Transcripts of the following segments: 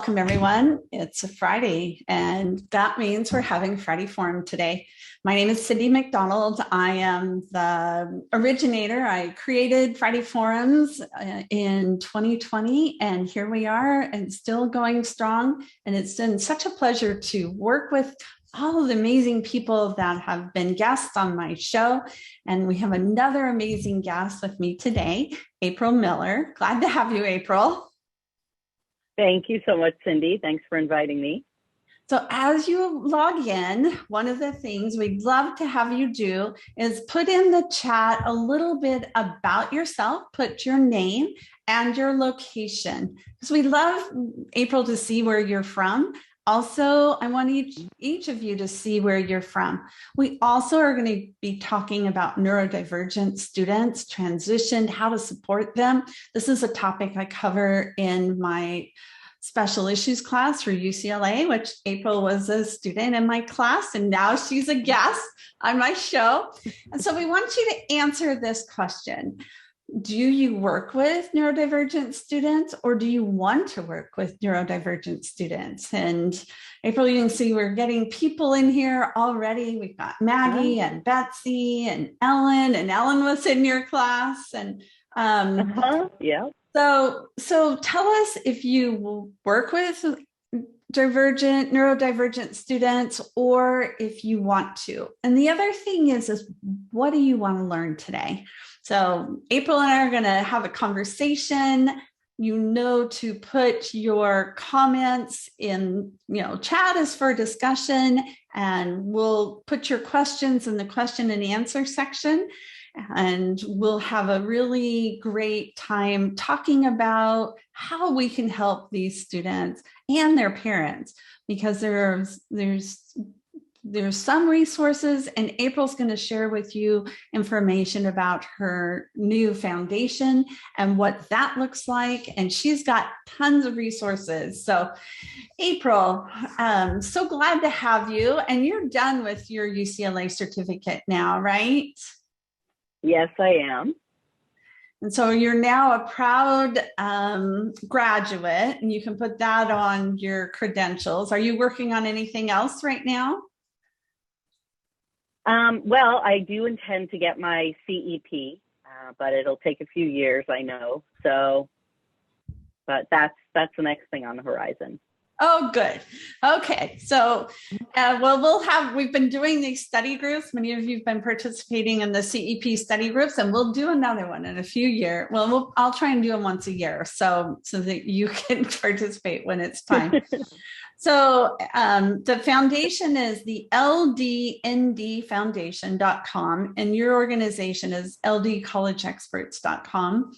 Welcome, everyone. It's a Friday, and that means we're having Friday Forum today. My name is Cindy McDonald. I am the originator. I created Friday Forums in 2020, and here we are and still going strong. And it's been such a pleasure to work with all of the amazing people that have been guests on my show. And we have another amazing guest with me today, April Miller. Glad to have you, April. Thank you so much, Cindy. Thanks for inviting me. So as you log in, one of the things we'd love to have you do is put in the chat a little bit about yourself, put your name and your location, because we love, April, to see where you're from. Also, I want each of you to see where you're from. We also are going to be talking about neurodivergent students, transition, how to support them. This is a topic I cover in my special issues class for UCLA, which April was a student in my class, and now she's a guest on my show. And so we want you to answer this question. Do you work with neurodivergent students, or do you want to work with neurodivergent students? And April, you can see we're getting people in here already. We've got Maggie and Betsy and Ellen was in your class. And yeah. So tell us if you work with neurodivergent students, or if you want to. And the other thing is what do you want to learn today? So April and I are going to have a conversation. You know to put your comments in, chat is for discussion, and we'll put your questions in the question and answer section. And we'll have a really great time talking about how we can help these students and their parents, because there's some resources, and April's going to share with you information about her new foundation and what that looks like. And she's got tons of resources. So April, so glad to have you. And you're done with your UCLA certificate now, right? Yes, I am. And so you're now a proud graduate, and you can put that on your credentials. Are you working on anything else right now? Well, I do intend to get my CEP, but it'll take a few years, I know. So, but that's the next thing on the horizon. Oh, good. Okay. So, we've been doing these study groups. Many of you have been participating in the CEP study groups, and we'll do another one in a few years. I'll try and do them once a year so that you can participate when it's time. So the foundation is the ldndfoundation.com, and your organization is ldcollegeexperts.com.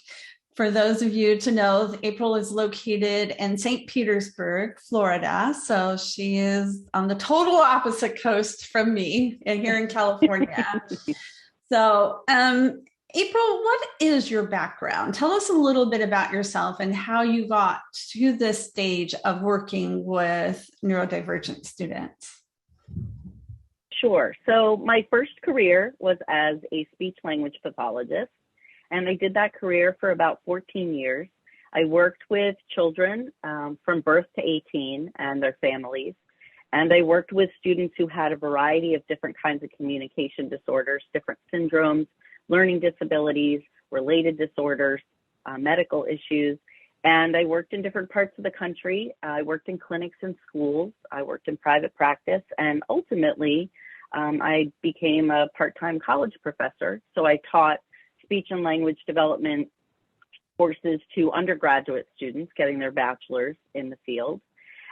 For those of you to know, April is located in St. Petersburg, Florida. So she is on the total opposite coast from me here in California. So April, what is your background? Tell us a little bit about yourself and how you got to this stage of working with neurodivergent students. Sure. So my first career was as a speech language pathologist, and I did that career for about 14 years. I worked with children from birth to 18 and their families, and I worked with students who had a variety of different kinds of communication disorders, different syndromes, learning disabilities, related disorders, medical issues. And I worked in different parts of the country. I worked in clinics and schools. I worked in private practice. And ultimately, I became a part-time college professor. So I taught speech and language development courses to undergraduate students getting their bachelor's in the field.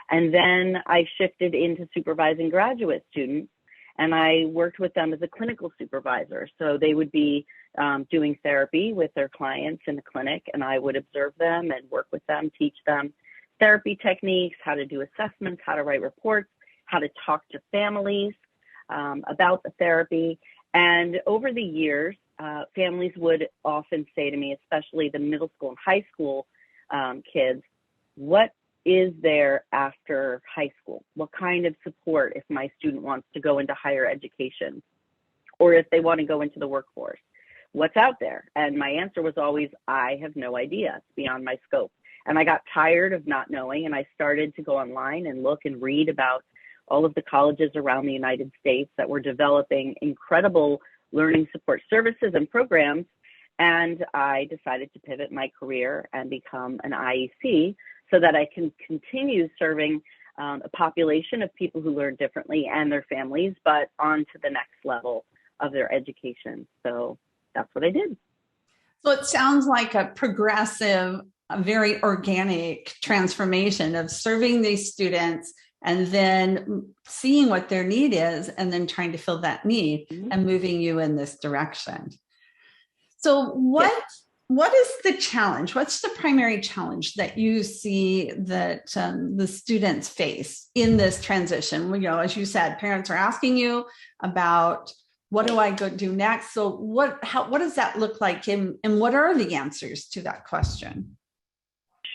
And then I shifted into supervising graduate students, and I worked with them as a clinical supervisor. So they would be doing therapy with their clients in the clinic, and I would observe them and work with them, teach them therapy techniques, how to do assessments, how to write reports, how to talk to families about the therapy. And over the years, families would often say to me, especially the middle school and high school kids, what is there after high school? What kind of support if my student wants to go into higher education, or if they want to go into the workforce? What's out there? And my answer was always, I have no idea. It's beyond my scope. And I got tired of not knowing, and I started to go online and look and read about all of the colleges around the United States that were developing incredible learning support services and programs. And I decided to pivot my career and become an IEC so that I can continue serving a population of people who learn differently and their families, but on to the next level of their education. So that's what I did. So it sounds like a progressive, a very organic transformation of serving these students and then seeing what their need is and then trying to fill that need and moving you in this direction. So what is the challenge? What's the primary challenge that you see that the students face in this transition? You know, as you said, parents are asking you about what do I go do next? So what does that look like? And what are the answers to that question?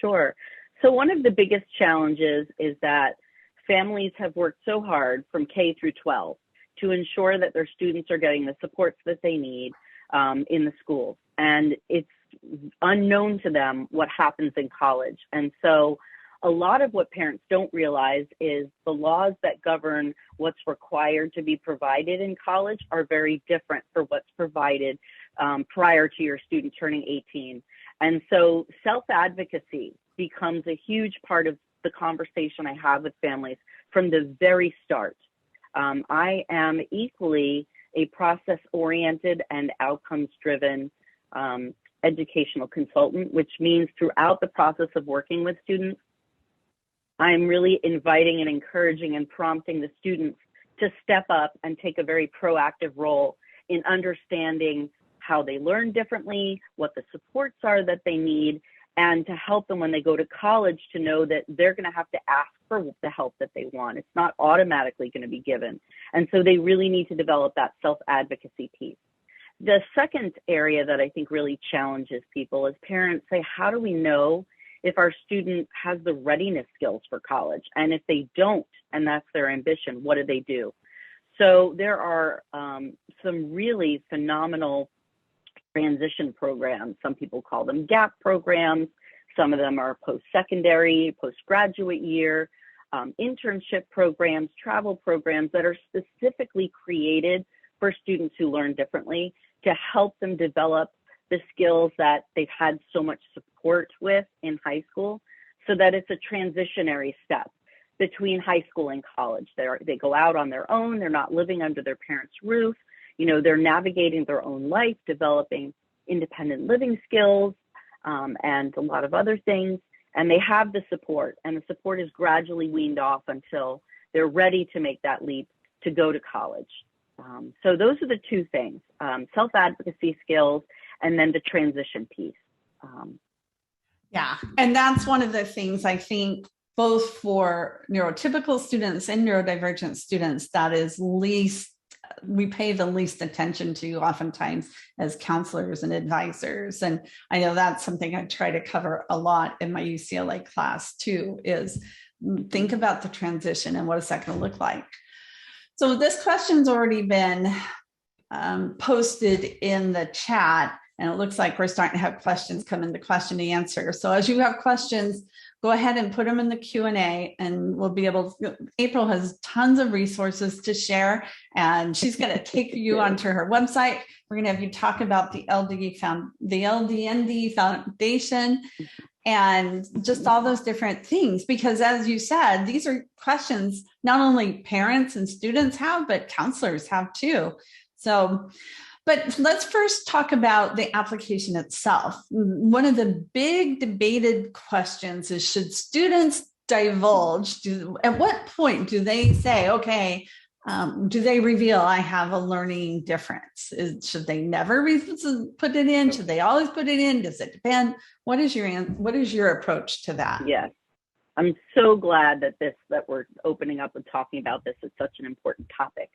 Sure. So one of the biggest challenges is that families have worked so hard from K through 12 to ensure that their students are getting the supports that they need in the schools. And it's unknown to them what happens in college. And so a lot of what parents don't realize is the laws that govern what's required to be provided in college are very different for what's provided prior to your student turning 18. And so self-advocacy becomes a huge part of the conversation I have with families from the very start. I am equally a process-oriented and outcomes-driven educational consultant, which means throughout the process of working with students, I'm really inviting and encouraging and prompting the students to step up and take a very proactive role in understanding how they learn differently, what the supports are that they need, and to help them when they go to college to know that they're going to have to ask for the help that they want. It's not automatically going to be given. And so they really need to develop that self-advocacy piece. The second area that I think really challenges people is parents say, how do we know if our student has the readiness skills for college? And if they don't, and that's their ambition, what do they do? So there are some really phenomenal transition programs. Some people call them gap programs. Some of them are post-secondary, postgraduate year, internship programs, travel programs that are specifically created for students who learn differently to help them develop the skills that they've had so much support with in high school, so that it's a transitionary step between high school and college. They go out on their own, they're not living under their parents' roof, you know, they're navigating their own life, developing independent living skills, and a lot of other things, and they have the support, and the support is gradually weaned off until they're ready to make that leap to go to college. So those are the two things, self-advocacy skills, and then the transition piece. Yeah, and that's one of the things I think both for neurotypical students and neurodivergent students that is we pay the least attention to oftentimes as counselors and advisors. And I know that's something I try to cover a lot in my UCLA class too, is think about the transition and what is that going to look like. So this question's already been posted in the chat, and it looks like we're starting to have questions come in the question and answer. So as you have questions, go ahead and put them in the Q&A, and we'll be able to, April has tons of resources to share, and she's going to take you onto her website. We're going to have you talk about the LDND Foundation and just all those different things, because as you said, these are questions not only parents and students have, but counselors have too. So, but let's first talk about the application itself. One of the big debated questions is, should students divulge? At what point do they say, okay, do they reveal I have a learning difference? Should they never put it in? Should they always put it in? Does it depend? What is your approach to that? Yes, I'm so glad that we're opening up and talking about this. It's such an important topic.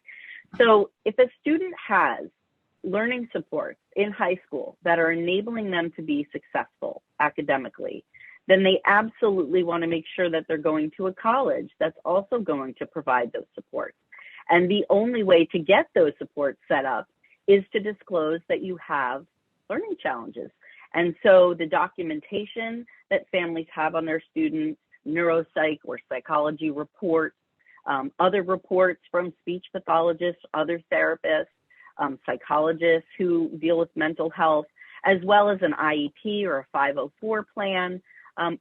So if a student has learning supports in high school that are enabling them to be successful academically, then they absolutely want to make sure that they're going to a college that's also going to provide those supports. And the only way to get those supports set up is to disclose that you have learning challenges. And so the documentation that families have on their students, neuropsych or psychology reports, other reports from speech pathologists, other therapists, psychologists who deal with mental health, as well as an IEP or a 504 plan.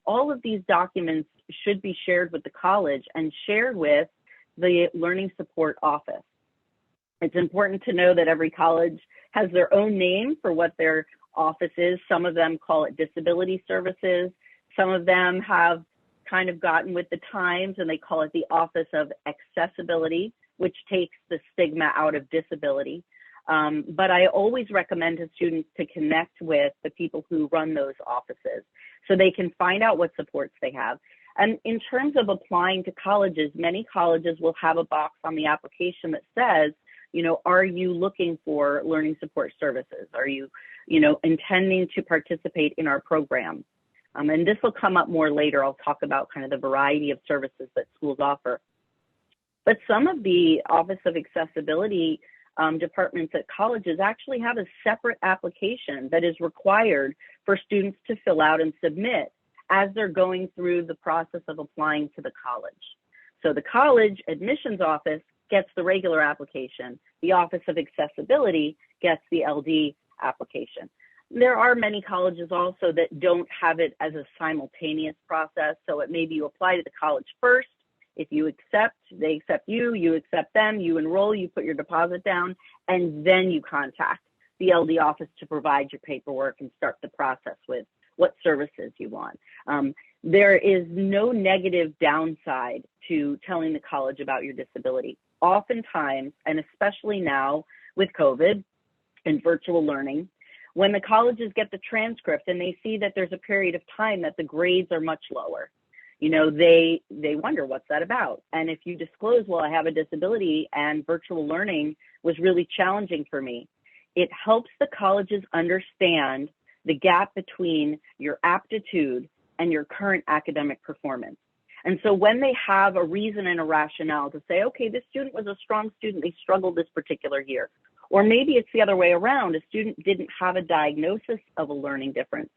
All of these documents should be shared with the college and shared with the Learning Support Office. It's important to know that every college has their own name for what their office is. Some of them call it Disability Services. Some of them have kind of gotten with the times and they call it the Office of Accessibility, which takes the stigma out of disability. But I always recommend to students to connect with the people who run those offices so they can find out what supports they have. And in terms of applying to colleges, many colleges will have a box on the application that says, you know, are you looking for learning support services? Are you, intending to participate in our program? And this will come up more later. I'll talk about kind of the variety of services that schools offer. But some of the Office of Accessibility departments at colleges actually have a separate application that is required for students to fill out and submit as they're going through the process of applying to the college. So the college admissions office gets the regular application. The Office of Accessibility gets the LD application. There are many colleges also that don't have it as a simultaneous process. So it may be you apply to the college first. If you accept, they accept you, you accept them, you enroll, you put your deposit down, and then you contact the LD office to provide your paperwork and start the process with what services you want. There is no negative downside to telling the college about your disability. Oftentimes, and especially now with COVID and virtual learning, when the colleges get the transcript and they see that there's a period of time that the grades are much lower, they wonder, what's that about? And if you disclose, well, I have a disability and virtual learning was really challenging for me, it helps the colleges understand the gap between your aptitude and your current academic performance. And so when they have a reason and a rationale to say, okay, this student was a strong student, they struggled this particular year. Or maybe it's the other way around, a student didn't have a diagnosis of a learning difference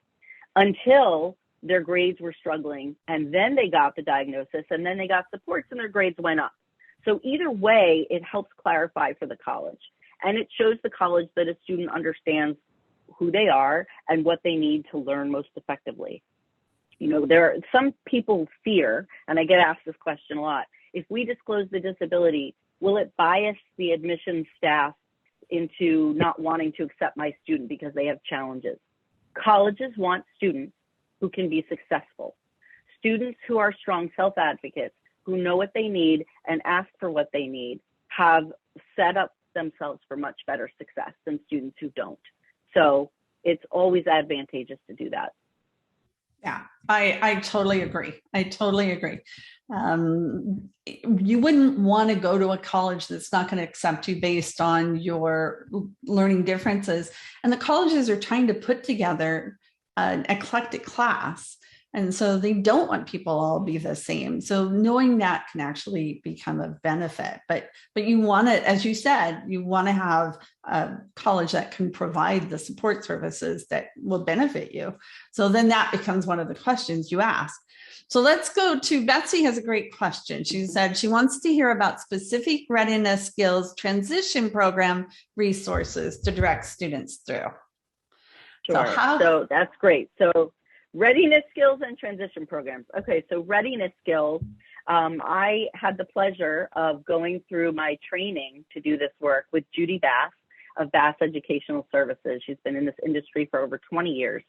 until their grades were struggling, and then they got the diagnosis, and then they got supports and their grades went up. So either way, it helps clarify for the college. And it shows the college that a student understands who they are and what they need to learn most effectively. There are some people fear, and I get asked this question a lot, if we disclose the disability, will it bias the admissions staff into not wanting to accept my student because they have challenges? Colleges want students who can be successful, students who are strong self-advocates, who know what they need and ask for what they need, have set up themselves for much better success than students who don't. So it's always advantageous to do that. Yeah, I totally agree. I totally agree. You wouldn't want to go to a college that's not going to accept you based on your learning differences. And the colleges are trying to put together an eclectic class. And so they don't want people all be the same. So knowing that can actually become a benefit. But you want to, as you said, you want to have a college that can provide the support services that will benefit you. So then that becomes one of the questions you ask. So let's go to Betsy has a great question. She said she wants to hear about specific readiness skills transition program resources to direct students through. Sure. So that's great. So readiness skills and transition programs. Okay, so readiness skills. I had the pleasure of going through my training to do this work with Judy Bass of Bass Educational Services. She's been in this industry for over 20 years.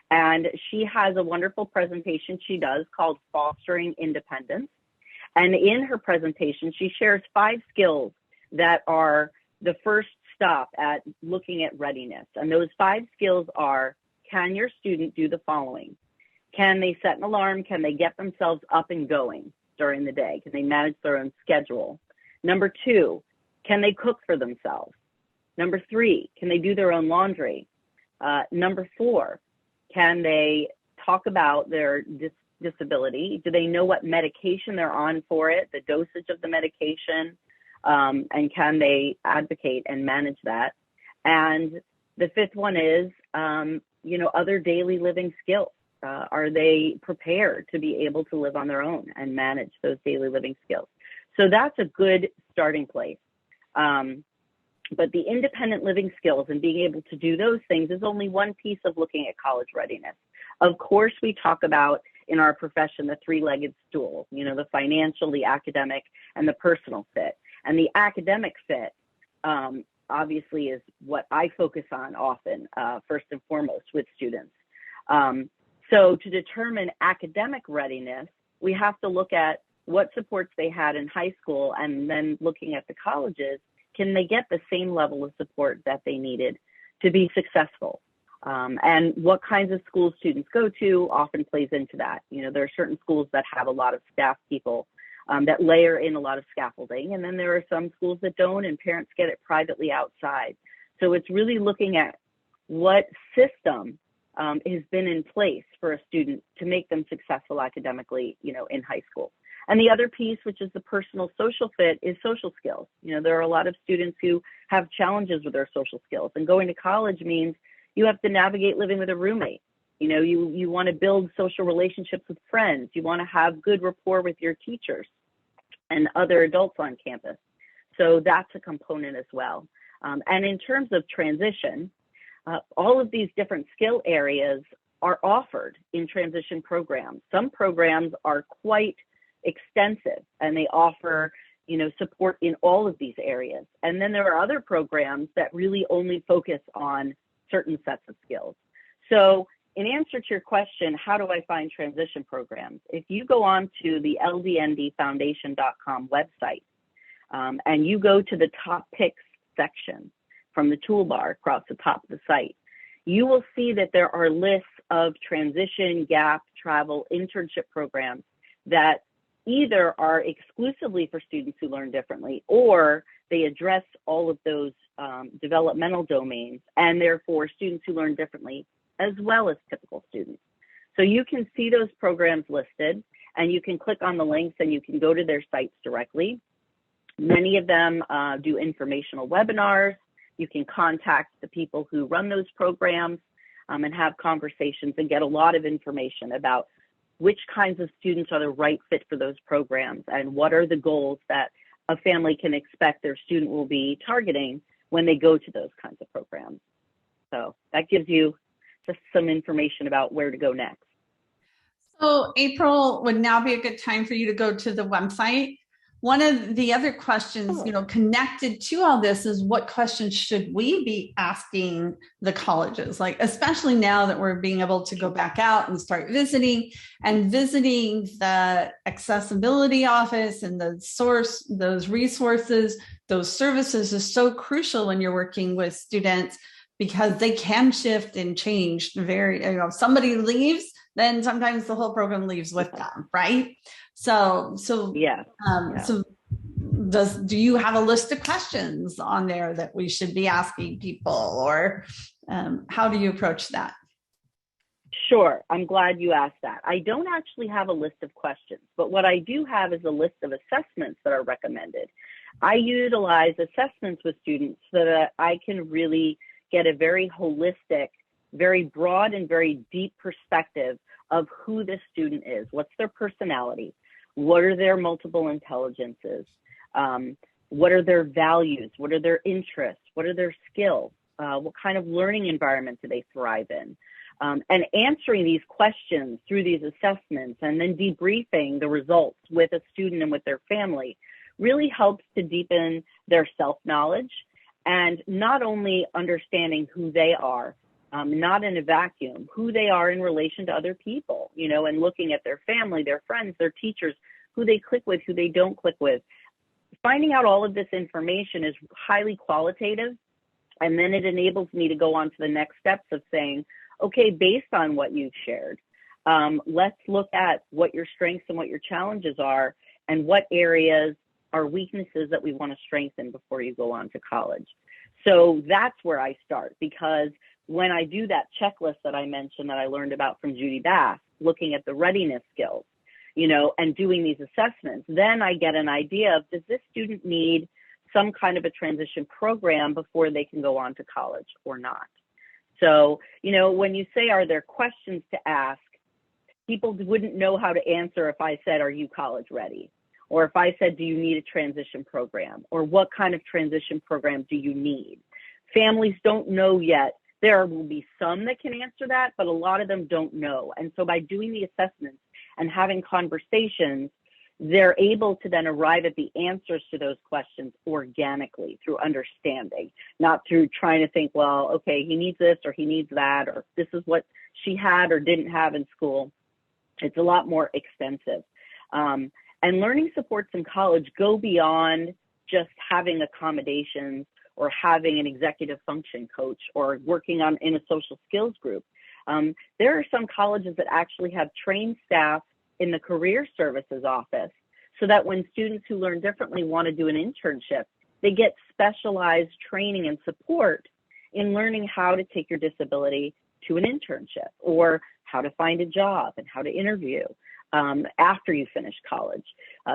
And she has a wonderful presentation she does called Fostering Independence. And in her presentation, she shares 5 skills that are the first stop at looking at readiness. And those 5 skills are, can your student do the following? Can they set an alarm? Can they get themselves up and going during the day? Can they manage their own schedule? Number 2, can they cook for themselves? Number 3, can they do their own laundry? Number 4, can they talk about their disability? Do they know what medication they're on for it, the dosage of the medication? And can they advocate and manage that? And the 5th one is, other daily living skills? Are they prepared to be able to live on their own and manage those daily living skills? So that's a good starting place. But the independent living skills and being able to do those things is only one piece of looking at college readiness. Of course, we talk about in our profession the three-legged stool, the financial, the academic, and the personal fit. And the academic fit, obviously, is what I focus on often, first and foremost, with students. So to determine academic readiness, we have to look at what supports they had in high school, and then looking at the colleges, can they get the same level of support that they needed to be successful? And what kinds of schools students go to often plays into that. There are certain schools that have a lot of staff people that layer in a lot of scaffolding, and then there are some schools that don't, and parents get it privately outside. So it's really looking at what system has been in place for a student to make them successful academically, in high school. And the other piece, which is the personal social fit, is social skills. There are a lot of students who have challenges with their social skills, and going to college means you have to navigate living with a roommate. You want to build social relationships with friends. You want to have good rapport with your teachers and other adults on campus. So that's a component as well. And in terms of transition, all of these different skill areas are offered in transition programs. Some programs are quite extensive, and they offer, support in all of these areas. And then there are other programs that really only focus on certain sets of skills. So in answer to your question, how do I find transition programs? If you go on to the ldndfoundation.com website, and you go to the top picks section from the toolbar across the top of the site, you will see that there are lists of transition, gap, travel, internship programs that either are exclusively for students who learn differently, or they address all of those developmental domains, and therefore students who learn differently as well as typical students. So you can see those programs listed, and you can click on the links and you can go to their sites directly. Many of them do informational webinars. You can contact the people who run those programs and have conversations and get a lot of information about which kinds of students are the right fit for those programs, and what are the goals that a family can expect their student will be targeting when they go to those kinds of programs. So that gives you just some information about where to go next. So April, would now be a good time for you to go to the website. One of the other questions, connected to all this is, what questions should we be asking the colleges? Like, especially now that we're being able to go back out and start visiting the accessibility office and those resources, those services is so crucial when you're working with students, because they can shift and change if somebody leaves, then sometimes the whole program leaves with them, right? So yeah. So do you have a list of questions on there that we should be asking people, or how do you approach that? Sure, I'm glad you asked that. I don't actually have a list of questions, but what I do have is a list of assessments that are recommended. I utilize assessments with students so that I can really get a very holistic, very broad and very deep perspective of who this student is. What's their personality? What are their multiple intelligences? What are their values? What are their interests? What are their skills? What kind of learning environment do they thrive in? And answering these questions through these assessments and then debriefing the results with a student and with their family really helps to deepen their self-knowledge, and not only understanding who they are, not in a vacuum, who they are in relation to other people, and looking at their family, their friends, their teachers, who they click with, who they don't click with. Finding out all of this information is highly qualitative, and then it enables me to go on to the next steps of saying, okay, based on what you've shared, let's look at what your strengths and what your challenges are, and what areas are weaknesses that we want to strengthen before you go on to college. So that's where I start, because when I do that checklist that I mentioned that I learned about from Judy Bass, looking at the readiness skills, and doing these assessments, then I get an idea of, does this student need some kind of a transition program before they can go on to college or not? So, you know, when you say, are there questions to ask, people wouldn't know how to answer if I said, are you college ready? Or if I said, do you need a transition program? Or what kind of transition program do you need? Families don't know yet. There will be some that can answer that, but a lot of them don't know. And so by doing the assessments and having conversations, they're able to then arrive at the answers to those questions organically through understanding, not through trying to think, well, okay, he needs this or he needs that, or this is what she had or didn't have in school. It's a lot more extensive. And learning supports in college go beyond just having accommodations or having an executive function coach or working in a social skills group. There are some colleges that actually have trained staff in the career services office so that when students who learn differently want to do an internship, they get specialized training and support in learning how to take your disability to an internship or how to find a job and how to interview after you finish college.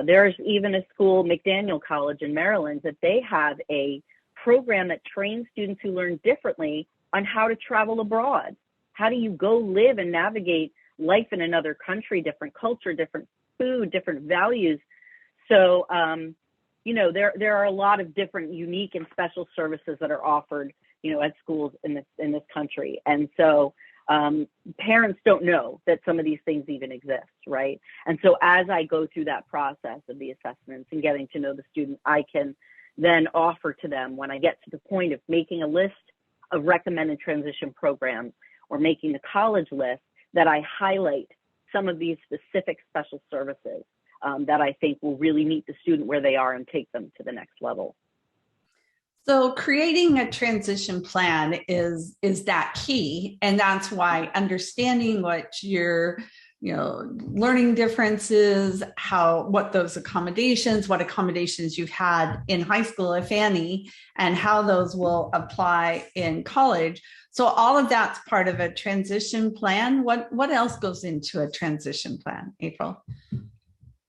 There's even a school, McDaniel College in Maryland, that they have a program that trains students who learn differently on how to travel abroad. How do you go live and navigate life in another country, different culture, different food, different values? So, you know, there are a lot of different unique and special services that are offered, you know, at schools in this country. And so parents don't know that some of these things even exist, right? And so as I go through that process of the assessments and getting to know the student, I can then offer to them, when I get to the point of making a list of recommended transition programs or making the college list, that I highlight some of these specific special services that I think will really meet the student where they are and take them to the next level. So creating a transition plan is that key, and that's why understanding what your learning differences, what accommodations you've had in high school, if any, and how those will apply in college. So all of that's part of a transition plan. What else goes into a transition plan, April?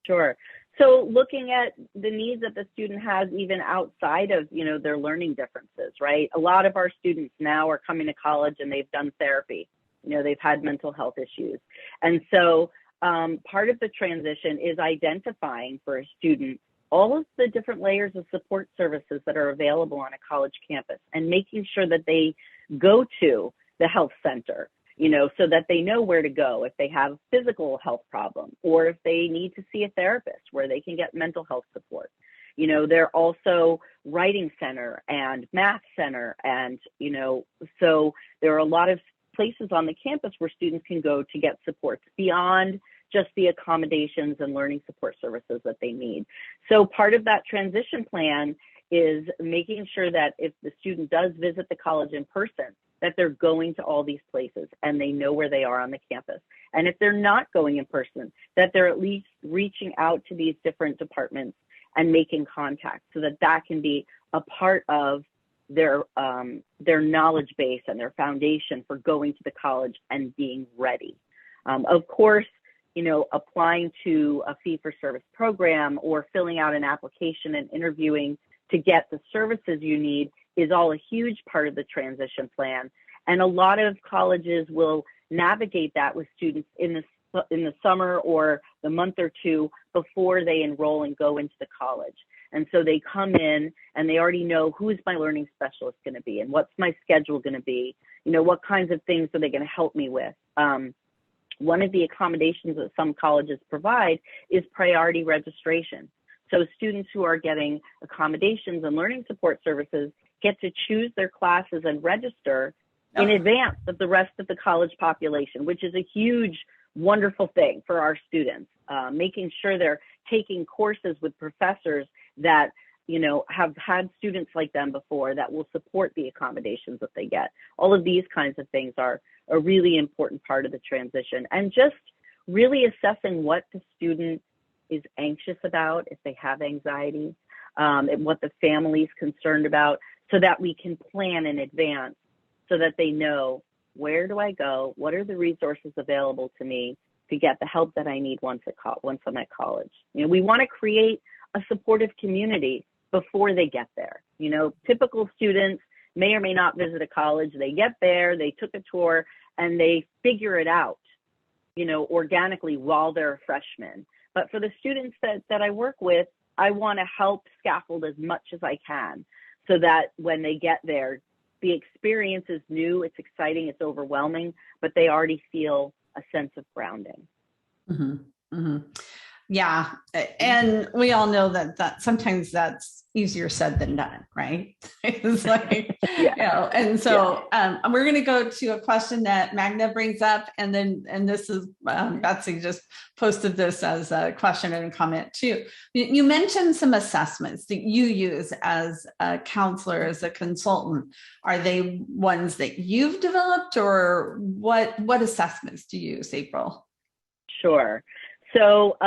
Sure. So looking at the needs that the student has even outside of, you know, their learning differences, right? A lot of our students now are coming to college and they've done therapy. You know, they've had mental health issues. And so part of the transition is identifying for a student all of the different layers of support services that are available on a college campus and making sure that they go to the health center, you know, so that they know where to go if they have physical health problems or if they need to see a therapist where they can get mental health support. You know, they're also writing center and math center. And, you know, so there are a lot of places on the campus where students can go to get supports beyond just the accommodations and learning support services that they need. So part of that transition plan is making sure that if the student does visit the college in person, that they're going to all these places and they know where they are on the campus. And if they're not going in person, that they're at least reaching out to these different departments and making contact so that that can be a part of their knowledge base and their foundation for going to the college and being ready. Of course, you know, applying to a fee-for-service program or filling out an application and interviewing to get the services you need is all a huge part of the transition plan. And a lot of colleges will navigate that with students in the summer or the month or two before they enroll and go into the college. And so they come in and they already know who is my learning specialist going to be and what's my schedule going to be, you know, what kinds of things are they going to help me with. One of the accommodations that some colleges provide is priority registration. So students who are getting accommodations and learning support services get to choose their classes and register in advance of the rest of the college population, which is a huge, wonderful thing for our students, making sure they're taking courses with professors that, you know, have had students like them before that will support the accommodations that they get. All of these kinds of things are a really important part of the transition, and just really assessing what the student is anxious about, if they have anxiety, and what the family's concerned about, so that we can plan in advance so that they know, where do I go? What are the resources available to me to get the help that I need once I'm at college? You know, we want to create a supportive community before they get there. You know, typical students, may or may not visit a college. They get there, they took a tour, and they figure it out, you know, organically while they're a freshman. But for the students that I work with, I want to help scaffold as much as I can so that when they get there, the experience is new, it's exciting, it's overwhelming, but they already feel a sense of grounding. Mm-hmm. Mm-hmm. Yeah. And we all know that sometimes that's easier said than done, right? It's like, yeah. You know, and so we're going to go to a question that Magna brings up. And this is, Betsy just posted this as a question and a comment too. You mentioned some assessments that you use as a counselor, as a consultant. Are they ones that you've developed, or what assessments do you use, April? Sure. So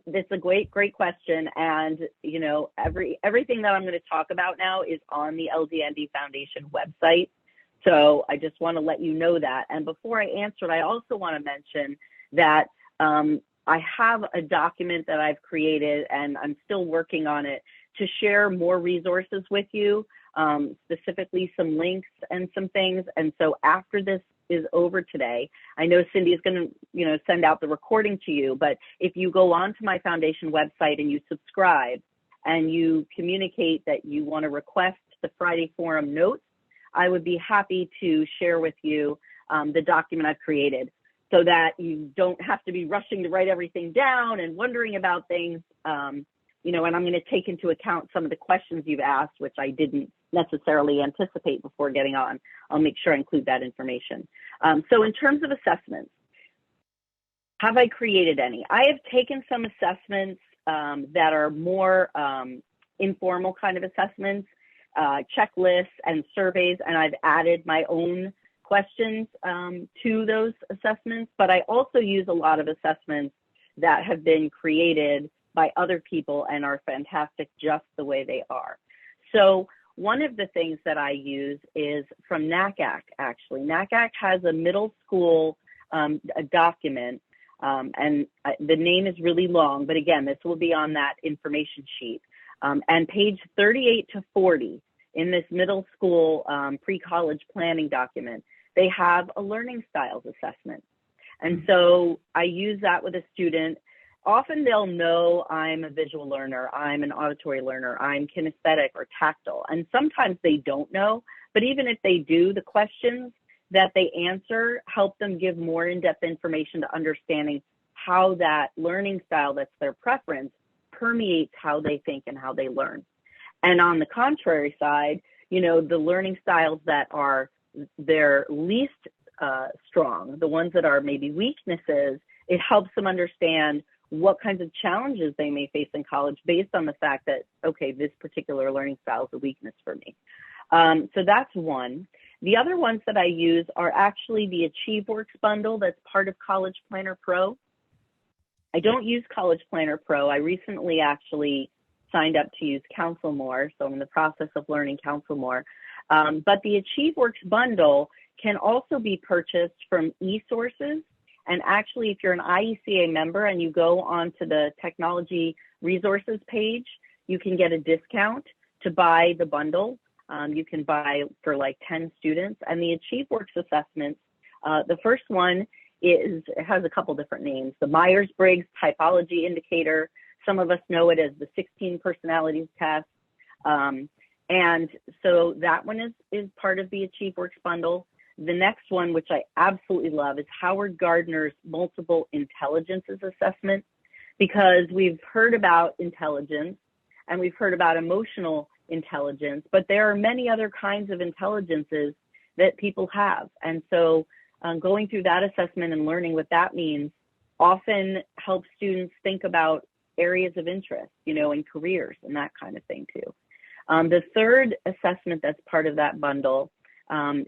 it's a great question. And, you know, everything that I'm going to talk about now is on the LGND Foundation website. So I just want to let you know that. And before I answer it, I also want to mention that I have a document that I've created, and I'm still working on it, to share more resources with you, specifically some links and some things. And so after this is over today, I know Cindy is going to, you know, send out the recording to you, but if you go onto my foundation website and you subscribe and you communicate that you want to request the Friday Forum notes, I would be happy to share with you the document I've created so that you don't have to be rushing to write everything down and wondering about things. You know, and I'm going to take into account some of the questions you've asked, which I didn't necessarily anticipate before getting on. I'll make sure I include that information. So in terms of assessments, have I created any? I have taken some assessments that are more informal kind of assessments, checklists and surveys, and I've added my own questions to those assessments, but I also use a lot of assessments that have been created by other people and are fantastic just the way they are. So one of the things that I use is from NACAC, actually. NACAC has a middle school a document, and the name is really long, but again, this will be on that information sheet. And page 38 to 40 in this middle school pre-college planning document, they have a learning styles assessment. And so I use that with a student. Often they'll know I'm a visual learner, I'm an auditory learner, I'm kinesthetic or tactile, and sometimes they don't know, but even if they do, the questions that they answer help them give more in-depth information to understanding how that learning style that's their preference permeates how they think and how they learn. And on the contrary side, you know, the learning styles that are their least strong, the ones that are maybe weaknesses, it helps them understand what kinds of challenges they may face in college based on the fact that, okay, this particular learning style is a weakness for me. So that's one. The other ones that I use are actually the AchieveWorks bundle that's part of College Planner Pro. I don't use College Planner Pro. I recently actually signed up to use Counsel More, so I'm in the process of learning Counsel More. But the AchieveWorks bundle can also be purchased from eSources. And actually, if you're an IECA member and you go onto the technology resources page, you can get a discount to buy the bundle. You can buy for like 10 students. And the AchieveWorks assessments, the first one it has a couple different names. The Myers-Briggs Typology Indicator. Some of us know it as the 16 Personalities Test. And so that one is part of the AchieveWorks bundle. The next one, which I absolutely love, is Howard Gardner's Multiple Intelligences Assessment, because we've heard about intelligence and we've heard about emotional intelligence, but there are many other kinds of intelligences that people have. And so going through that assessment and learning what that means often helps students think about areas of interest, you know, in careers and that kind of thing too. The third assessment that's part of that bundle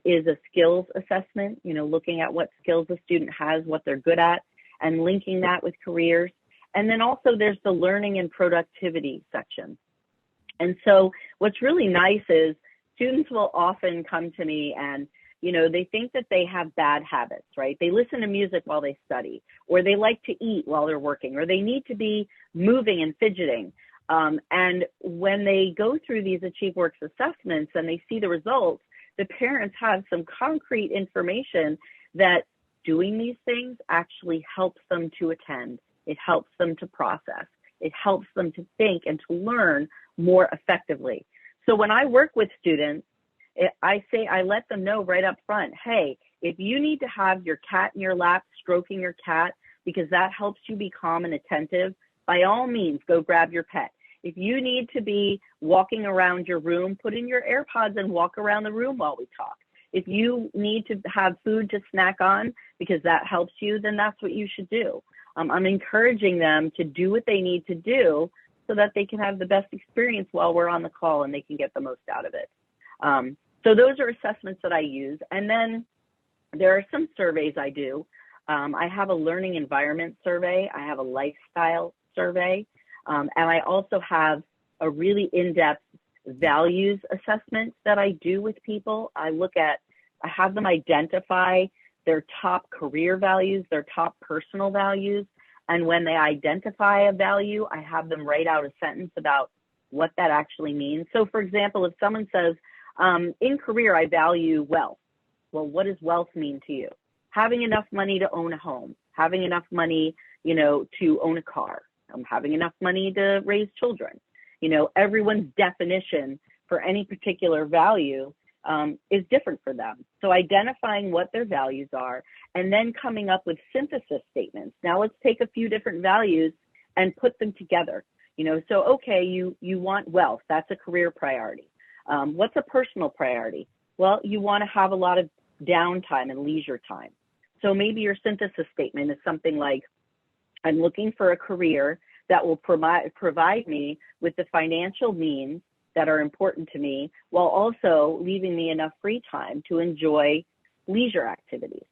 is a skills assessment, you know, looking at what skills the student has, what they're good at, and linking that with careers. And then also there's the learning and productivity section. And so what's really nice is students will often come to me and, you know, they think that they have bad habits, right? They listen to music while they study, or they like to eat while they're working, or they need to be moving and fidgeting. And when they go through these AchieveWorks assessments and they see the results, the parents have some concrete information that doing these things actually helps them to attend. It helps them to process. It helps them to think and to learn more effectively. So when I work with students, I let them know right up front, hey, if you need to have your cat in your lap, stroking your cat, because that helps you be calm and attentive, by all means, go grab your pet. If you need to be walking around your room, put in your AirPods and walk around the room while we talk. If you need to have food to snack on because that helps you, then that's what you should do. I'm encouraging them to do what they need to do so that they can have the best experience while we're on the call and they can get the most out of it. So those are assessments that I use. And then there are some surveys I do. I have a learning environment survey. I have a lifestyle survey. And I also have a really in-depth values assessment that I do with people. I have them identify their top career values, their top personal values. And when they identify a value, I have them write out a sentence about what that actually means. So for example, if someone says, in career, I value wealth. Well, what does wealth mean to you? Having enough money to own a home, having enough money, to own a car, having enough money to raise children. Everyone's definition for any particular value is different for them. So identifying what their values are and then coming up with synthesis statements. Now let's take a few different values and put them together. So okay, you want wealth, that's a career priority. What's a personal priority? Well, you want to have a lot of downtime and leisure time. So maybe your synthesis statement is something like, I'm looking for a career that will provide me with the financial means that are important to me while also leaving me enough free time to enjoy leisure activities.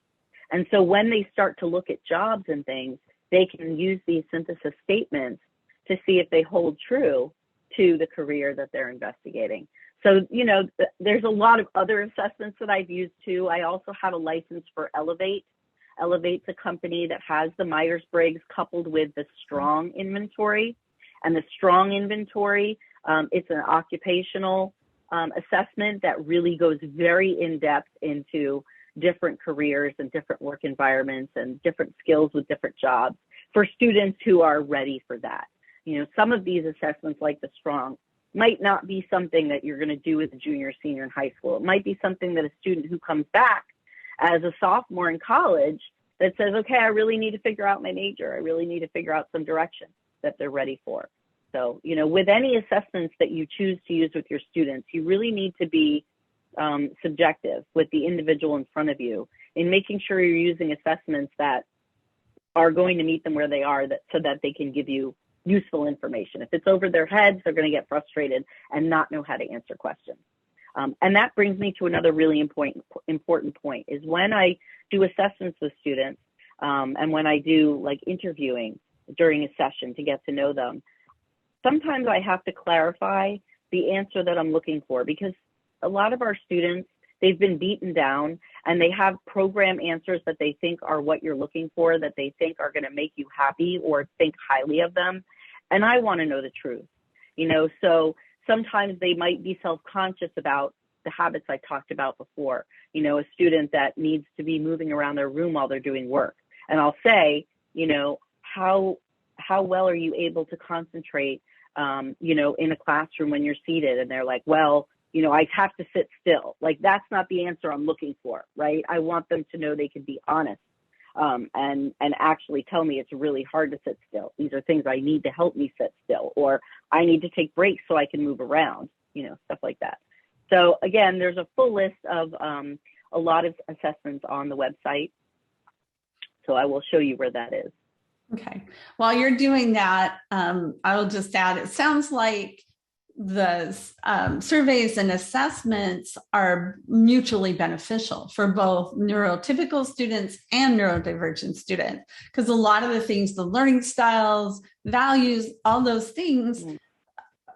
And so when they start to look at jobs and things, they can use these synthesis statements to see if they hold true to the career that they're investigating. So, there's a lot of other assessments that I've used too. I also have a license for Elevate. Elevate's a company that has the Myers-Briggs coupled with the strong inventory. And the strong inventory, it's an occupational assessment that really goes very in-depth into different careers and different work environments and different skills with different jobs for students who are ready for that. Some of these assessments like the strong might not be something that you're going to do as a junior or senior in high school. It might be something that a student who comes back as a sophomore in college that says, okay, I really need to figure out my major. I really need to figure out some direction that they're ready for. So, with any assessments that you choose to use with your students, you really need to be subjective with the individual in front of you in making sure you're using assessments that are going to meet them where they are so that they can give you useful information. If it's over their heads, they're going to get frustrated and not know how to answer questions. And that brings me to another really important point is when I do assessments with students and when I do like interviewing during a session to get to know them, sometimes I have to clarify the answer that I'm looking for because a lot of our students, they've been beaten down and they have program answers that they think are what you're looking for, that they think are going to make you happy or think highly of them. And I want to know the truth, so sometimes they might be self-conscious about the habits I talked about before, a student that needs to be moving around their room while they're doing work. And I'll say, how well are you able to concentrate, in a classroom when you're seated? And they're like, well, I have to sit still. Like, that's not the answer I'm looking for, right? I want them to know they can be honest and actually tell me it's really hard to sit still. These are things I need to help me sit still, or I need to take breaks so I can move around, stuff like that. So again, there's a full list of a lot of assessments on the website. So I will show you where that is. Okay. While you're doing that, I will just add, it sounds like the surveys and assessments are mutually beneficial for both neurotypical students and neurodivergent students, because a lot of the things, the learning styles, values, all those things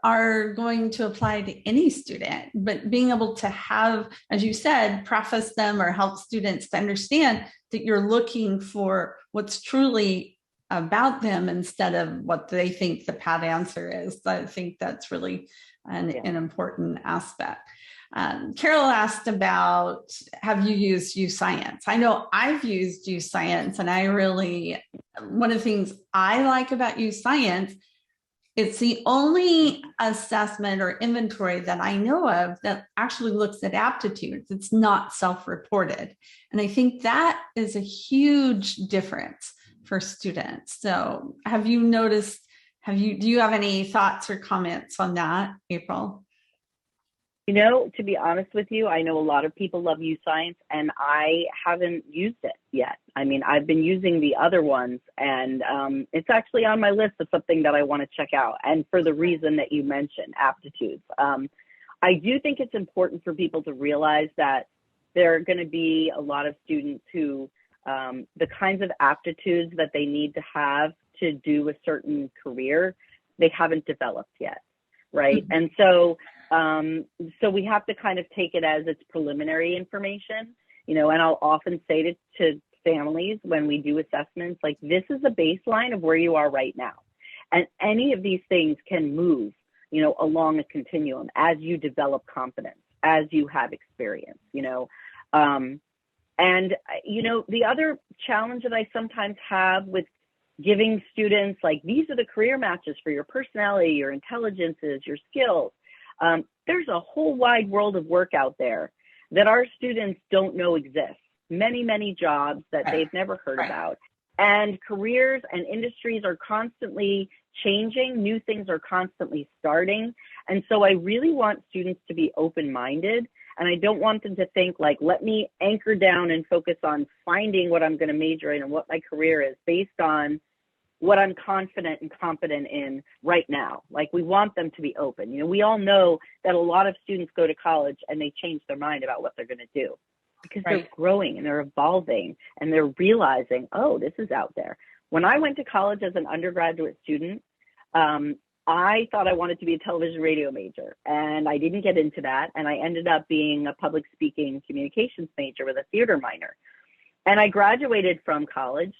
are going to apply to any student, but being able to have, as you said, preface them or help students to understand that you're looking for what's truly about them instead of what they think the pat answer is. I think that's really an important aspect. Carol asked about, have you used UScience? I know I've used UScience, and one of the things I like about UScience, it's the only assessment or inventory that I know of that actually looks at aptitudes. It's not self-reported. And I think that is a huge difference for students. So have you noticed, do you have any thoughts or comments on that, April? You know, to be honest with you, I know a lot of people love UScience, and I haven't used it yet. I mean, I've been using the other ones, and it's actually on my list of something that I want to check out. And for the reason that you mentioned, aptitudes. I do think it's important for people to realize that there are going to be a lot of students who, the kinds of aptitudes that they need to have to do a certain career, they haven't developed yet, right? Mm-hmm. And so we have to kind of take it as it's preliminary information, you know, and I'll often say to families when we do assessments, like, this is a baseline of where you are right now. And any of these things can move, you know, along a continuum as you develop confidence, as you have experience, you know. And, you know, the other challenge that I sometimes have with giving students, like, these are the career matches for your personality, your intelligences, your skills. There's a whole wide world of work out there that our students don't know exists. Many, many jobs that they've never heard about. And careers and industries are constantly changing. New things are constantly starting. And so I really want students to be open-minded. And I don't want them to think, like, let me anchor down and focus on finding what I'm going to major in and what my career is based on what I'm confident and competent in right now. Like, we want them to be open. You know, we all know that a lot of students go to college and they change their mind about what they're going to do because they're growing and they're evolving and they're realizing, oh, this is out there. When I went to college as an undergraduate student, I thought I wanted to be a television radio major, and I didn't get into that. And I ended up being a public speaking communications major with a theater minor. And I graduated from college,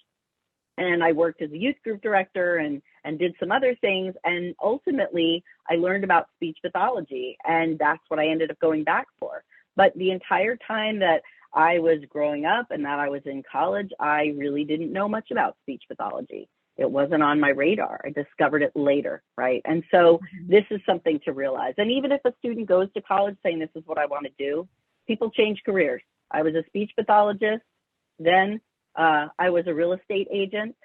and I worked as a youth group director and did some other things. And ultimately, I learned about speech pathology, and that's what I ended up going back for. But the entire time that I was growing up and that I was in college, I really didn't know much about speech pathology. It wasn't on my radar. I discovered it later, right? And so this is something to realize. And even if a student goes to college saying, this is what I want to do, people change careers. I was a speech pathologist, then I was a real estate agent,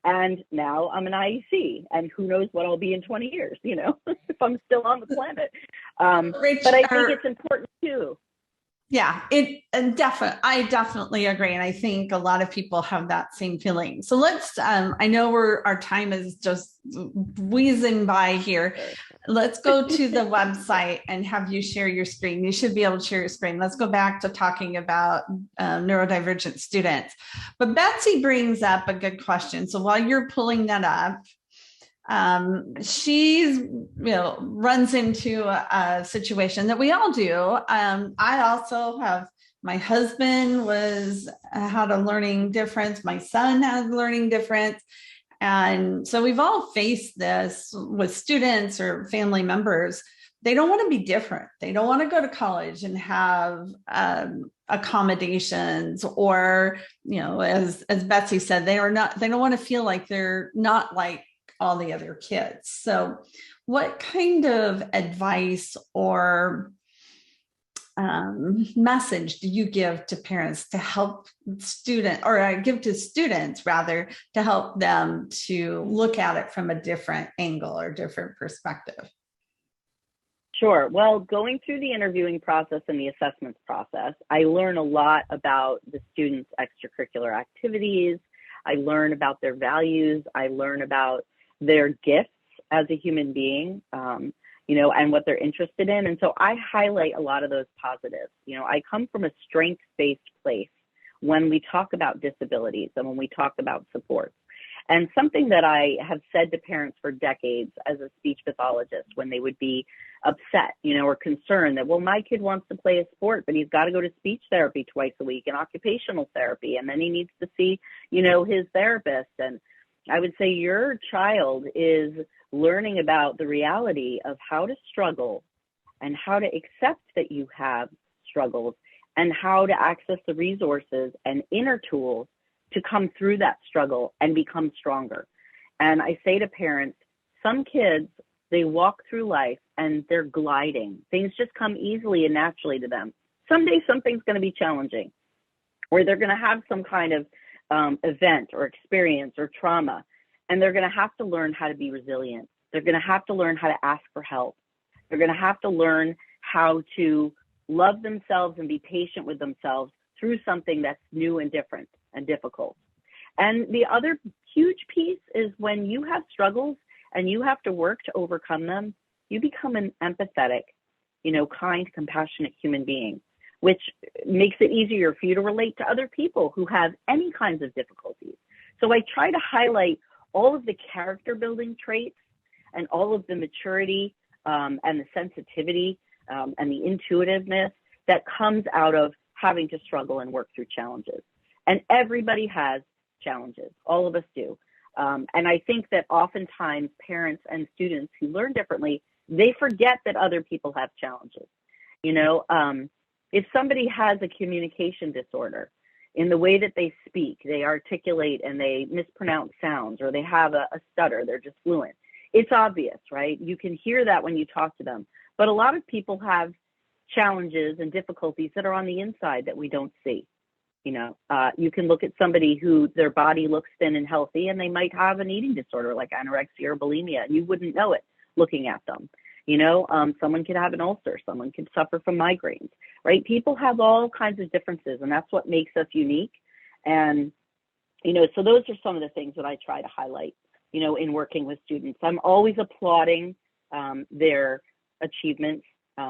and now I'm an IEC, and who knows what I'll be in 20 years, you know, if I'm still on the planet. But I think it's important too. Yeah, I definitely agree. And I think a lot of people have that same feeling. So let's, I know our time is just wheezing by here. Let's go to the website and have you share your screen. You should be able to share your screen. Let's go back to talking about neurodivergent students. But Betsy brings up a good question. So while you're pulling that up, she's, runs into a situation that we all do. I also have, my husband had a learning difference. My son has learning difference. And so we've all faced this with students or family members. They don't want to be different. They don't want to go to college and have accommodations, or, as Betsy said, they don't want to feel like they're not like all the other kids. So what kind of advice or message do you give to parents to help give to students rather, to help them to look at it from a different angle or different perspective? Sure. Well, going through the interviewing process and the assessments process, I learn a lot about the students' extracurricular activities. I learn about their values. I learn about their gifts as a human being, and what they're interested in. And so I highlight a lot of those positives. I come from a strengths-based place when we talk about disabilities and when we talk about supports. And something that I have said to parents for decades as a speech pathologist when they would be upset, or concerned that, well, my kid wants to play a sport, but he's got to go to speech therapy twice a week and occupational therapy, and then he needs to see, his therapist. And I would say your child is learning about the reality of how to struggle and how to accept that you have struggles and how to access the resources and inner tools to come through that struggle and become stronger. And I say to parents, some kids, they walk through life and they're gliding. Things just come easily and naturally to them. Someday something's going to be challenging, or they're going to have some kind of event or experience or trauma, and they're going to have to learn how to be resilient. They're going to have to learn how to ask for help. They're going to have to learn how to love themselves and be patient with themselves through something that's new and different and difficult. And the other huge piece is when you have struggles and you have to work to overcome them, you become an empathetic, kind, compassionate human being, which makes it easier for you to relate to other people who have any kinds of difficulties. So I try to highlight all of the character building traits and all of the maturity and the sensitivity and the intuitiveness that comes out of having to struggle and work through challenges. And everybody has challenges, all of us do. And I think that oftentimes parents and students who learn differently, they forget that other people have challenges. If somebody has a communication disorder in the way that they speak, they articulate and they mispronounce sounds, or they have a stutter, they're just fluent. It's obvious, right? You can hear that when you talk to them. But a lot of people have challenges and difficulties that are on the inside that we don't see. You can look at somebody who their body looks thin and healthy, and they might have an eating disorder like anorexia or bulimia, and you wouldn't know it looking at them. Someone could have an ulcer, someone could suffer from migraines, right? People have all kinds of differences, and that's what makes us unique. And, so those are some of the things that I try to highlight, in working with students. I'm always applauding their achievements,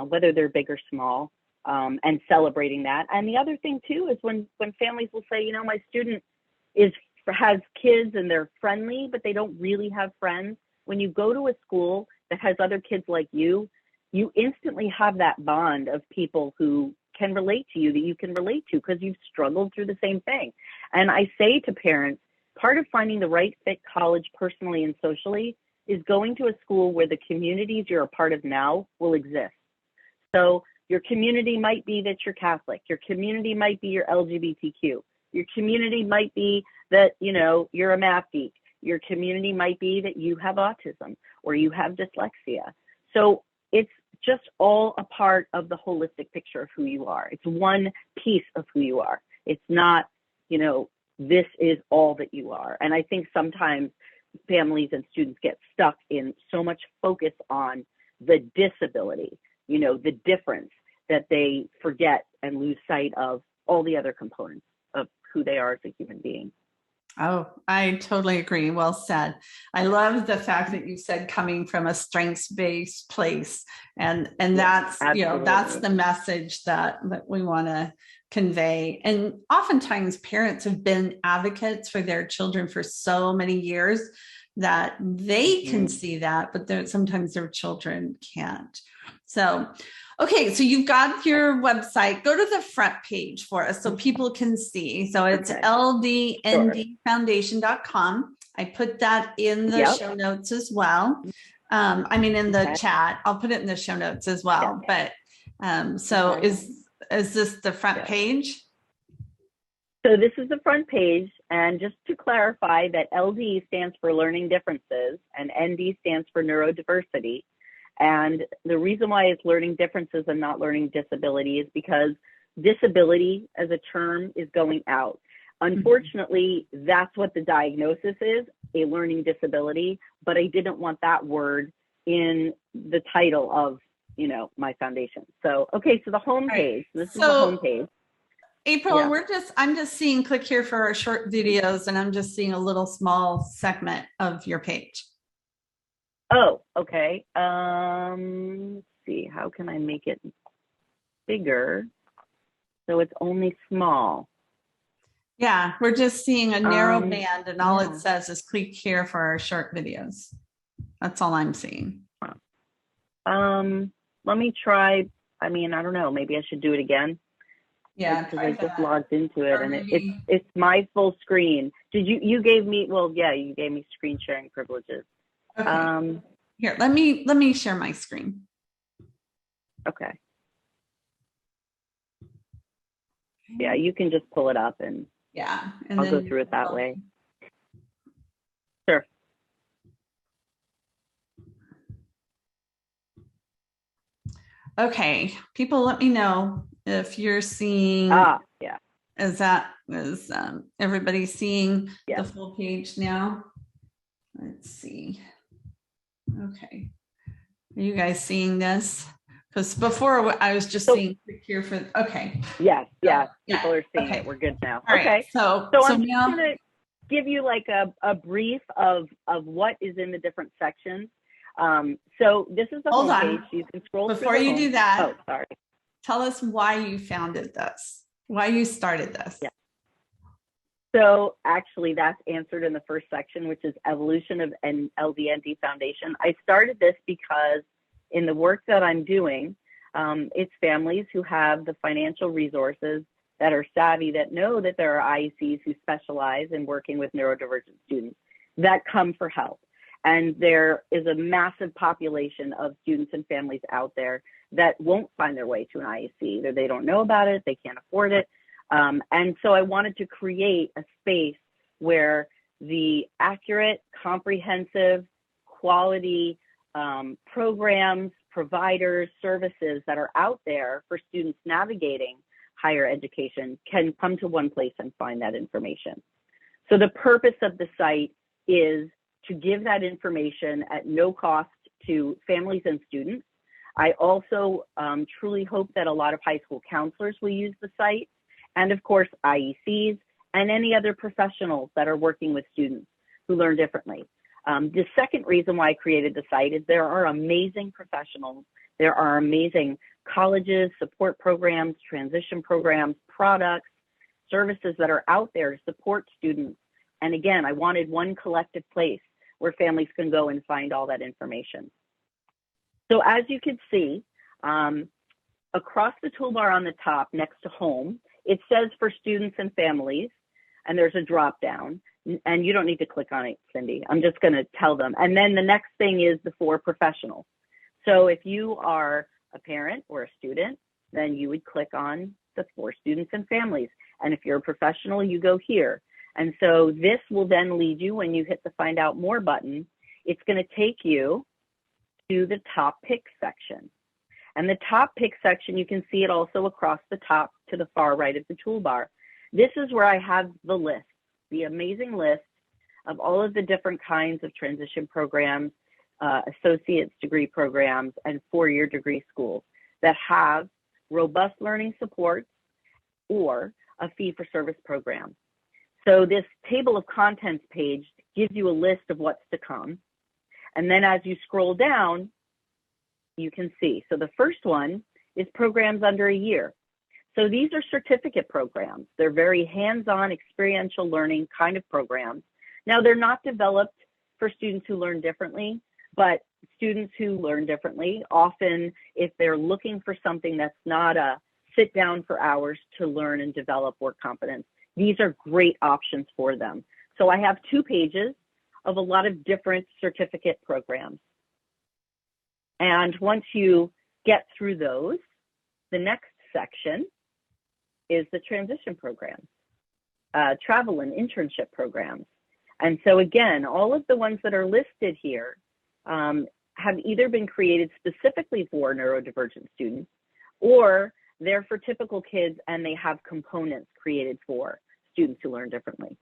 whether they're big or small, and celebrating that. And the other thing too is when families will say, my student has kids and they're friendly, but they don't really have friends. When you go to a school that has other kids like you instantly have that bond of people who can relate to you, that you can relate to because you've struggled through the same thing. And I say to parents, part of finding the right fit college personally and socially is going to a school where the communities you're a part of now will exist. So your community might be that you're Catholic. Your community might be your LGBTQ. Your community might be that, you're a math geek. Your community might be that you have autism or you have dyslexia. So it's just all a part of the holistic picture of who you are. It's one piece of who you are. It's not, this is all that you are. And I think sometimes families and students get stuck in so much focus on the disability, the difference, that they forget and lose sight of all the other components of who they are as a human being. Oh, I totally agree. Well said. I love the fact that you said coming from a strengths-based place, and that's that's the message that we want to convey. And oftentimes parents have been advocates for their children for so many years that they can see that, but sometimes their children can't. So, okay, so you've got your website. Go to the front page for us so people can see. So it's ldndfoundation.com. I put that in the show notes as well. In the chat. I'll put it in the show notes as well. But so is this the front page? So this is the front page. And just to clarify that LD stands for learning differences and ND stands for neurodiversity. And the reason why it's learning differences and not learning disability is because disability as a term is going out. Unfortunately, that's what the diagnosis is, a learning disability, but I didn't want that word in the title of, my foundation. So, okay, so the home page, this is the home page. April, I'm just seeing, click here for our short videos, and I'm just seeing a little small segment of your page. Oh, okay. Let's see, how can I make it bigger so it's only small? Yeah, we're just seeing a narrow band, and all it says is click here for our short videos. That's all I'm seeing. Let me try. I don't know, maybe I should do it again. Yeah, because I just logged into it, and it's my full screen. Did you gave me? Well, yeah, you gave me screen sharing privileges. Okay. Here, let me share my screen. Okay. Yeah, you can just pull it up and yeah, and I'll then go through it that way. Sure. Okay, people, let me know if you're seeing. Yeah. Is everybody seeing the full page now? Let's see. Okay, are you guys seeing this? Because before I was just seeing here for. Okay. Yes. People are seeing it. We're good now. All okay. Right. So I'm now just gonna give you like a brief of what is in the different sections. So this is the homepage. You can scroll before you do that. Oh, sorry. Tell us why you founded this, why you started this. Yeah. So actually that's answered in the first section, which is evolution of an LVND foundation. I started this because in the work that I'm doing, it's families who have the financial resources, that are savvy, that know that there are IECs who specialize in working with neurodivergent students that come for help. And there is a massive population of students and families out there that won't find their way to an IEC. Either they don't know about it, they can't afford it. And so I wanted to create a space where the accurate, comprehensive, quality programs, providers, services that are out there for students navigating higher education can come to one place and find that information. So the purpose of the site is to give that information at no cost to families and students. I also truly hope that a lot of high school counselors will use the site, and of course IECs and any other professionals that are working with students who learn differently. The second reason why I created the site is there are amazing professionals, there are amazing colleges, support programs, transition programs, products, services that are out there to support students. And again, I wanted one collective place where families can go and find all that information. So as you can see, across the toolbar on the top next to home, it says for students and families, and there's a drop down, and you don't need to click on it, Cindy. I'm just going to tell them. And then the next thing is the for professionals. So if you are a parent or a student, then you would click on the for students and families. And if you're a professional, you go here. And so this will then lead you, when you hit the find out more button, it's going to take you to the top pick section. And the top pick section, you can see it also across the top to the far right of the toolbar. This is where I have the list, the amazing list of all of the different kinds of transition programs, associate's degree programs, and four-year degree schools that have robust learning supports or a fee-for-service program. So this table of contents page gives you a list of what's to come. And then as you scroll down, you can see. So the first one is programs under a year. So these are certificate programs. They're very hands-on, experiential learning kind of programs. Now, they're not developed for students who learn differently, but students who learn differently, often if they're looking for something that's not a sit down for hours to learn and develop work competence, these are great options for them. So I have 2 pages of a lot of different certificate programs. And once you get through those, the next section is the transition programs, travel and internship programs. And so again, all of the ones that are listed here have either been created specifically for neurodivergent students, or they're for typical kids and they have components created for students who learn differently.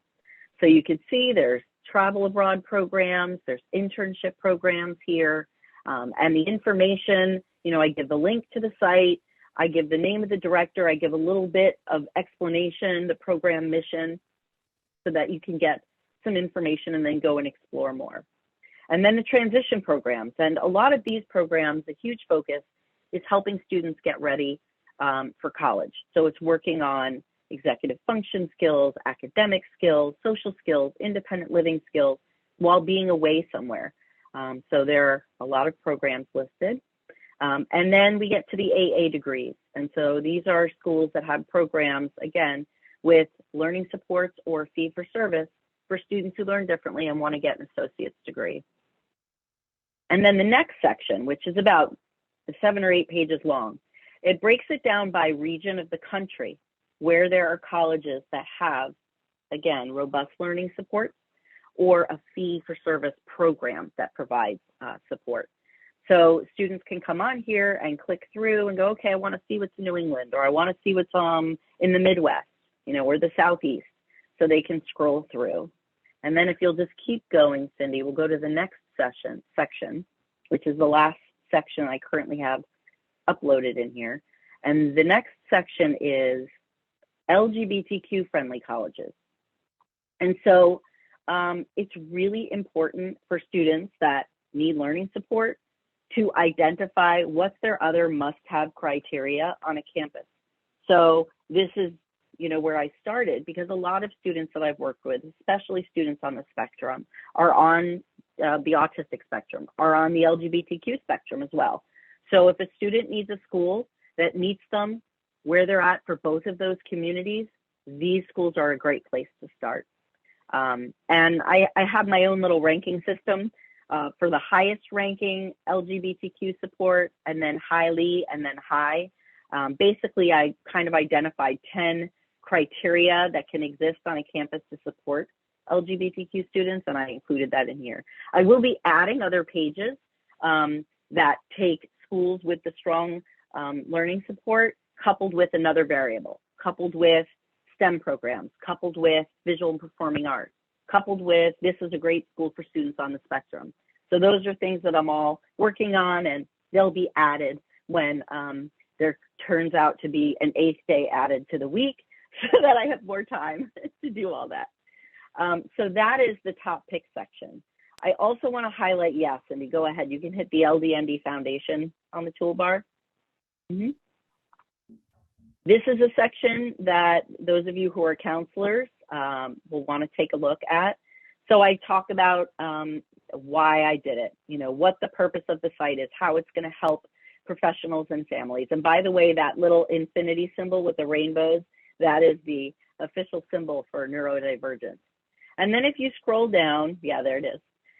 So you can see there's travel abroad programs, there's internship programs here, and the information, you know, I give the link to the site, I give the name of the director, I give a little bit of explanation, the program mission, so that you can get some information and then go and explore more. And then the transition programs, and a lot of these programs, a huge focus is helping students get ready for college. So it's working on executive function skills, academic skills, social skills, independent living skills while being away somewhere. So there are a lot of programs listed. And then we get to the AA degrees. And so these are schools that have programs, again, with learning supports or fee for service for students who learn differently and want to get an associate's degree. And then the next section, which is about 7 or 8 pages long. It breaks it down by region of the country where there are colleges that have, again, robust learning support or a fee-for-service program that provides support. So students can come on here and click through and go, okay, I want to see what's in New England, or I want to see what's in the Midwest, or the Southeast. So they can scroll through. And then if you'll just keep going, Cindy, we'll go to the next section, which is the last section I currently have uploaded in here. And the next section is LGBTQ friendly colleges. And so it's really important for students that need learning support to identify what's their other must-have criteria on a campus. So this is, where I started, because a lot of students that I've worked with, especially students on the spectrum, are on the autistic spectrum, are on the LGBTQ spectrum as well. So if a student needs a school that meets them where they're at for both of those communities, these schools are a great place to start. And I have my own little ranking system for the highest ranking LGBTQ support, and then highly, and then high. Basically, I kind of identified 10 criteria that can exist on a campus to support LGBTQ students, and I included that in here. I will be adding other pages that take schools with the strong learning support, coupled with another variable, coupled with STEM programs, coupled with visual and performing arts, coupled with this is a great school for students on the spectrum. So those are things that I'm all working on, and they'll be added when there turns out to be an 8th day added to the week, so that I have more time to do all that. So that is the top pick section. I also want to highlight, yes, Cindy, go ahead. You can hit the LDND Foundation on the toolbar. Mm-hmm. This is a section that those of you who are counselors will want to take a look at. So I talk about why I did it, what the purpose of the site is, how it's going to help professionals and families. And by the way, that little infinity symbol with the rainbows, that is the official symbol for neurodivergent. And then if you scroll down, yeah, there it is.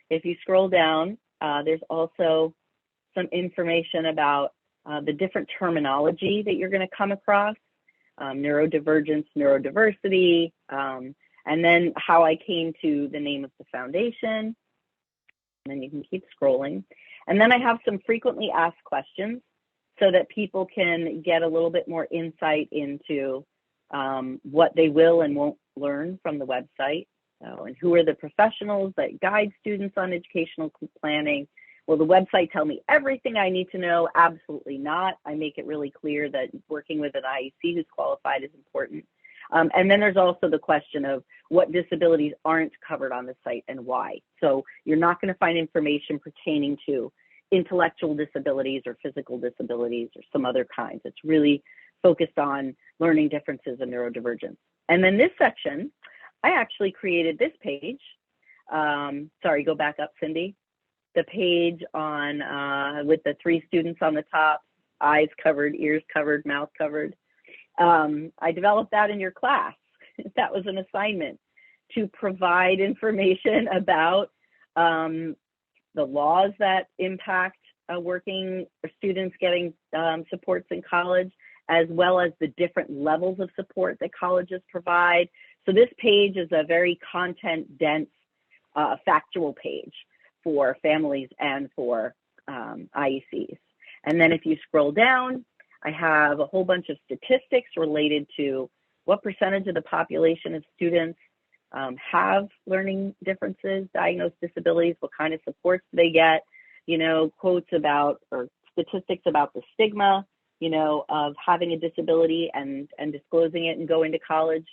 If you scroll down, there's also some information about the different terminology that you're going to come across, neurodivergence, neurodiversity, and then how I came to the name of the foundation. And then you can keep scrolling. And then I have some frequently asked questions so that people can get a little bit more insight into what they will and won't learn from the website. And who are the professionals that guide students on educational planning? Will the website tell me everything I need to know? Absolutely not. I make it really clear that working with an IEC who's qualified is important. And then there's also the question of what disabilities aren't covered on the site and why. So you're not going to find information pertaining to intellectual disabilities or physical disabilities or some other kinds. It's really focused on learning differences and neurodivergence. And then this section, I actually created this page. Sorry, go back up, Cindy. The page on with the 3 students on the top, eyes covered, ears covered, mouth covered. I developed that in your class. That was an assignment to provide information about the laws that impact working students getting supports in college, as well as the different levels of support that colleges provide. So this page is a very content-dense, factual page for families and for IECs. And then if you scroll down, I have a whole bunch of statistics related to what percentage of the population of students have learning differences, diagnosed disabilities, what kind of supports do they get, quotes about or statistics about the stigma, of having a disability and disclosing it and going to college.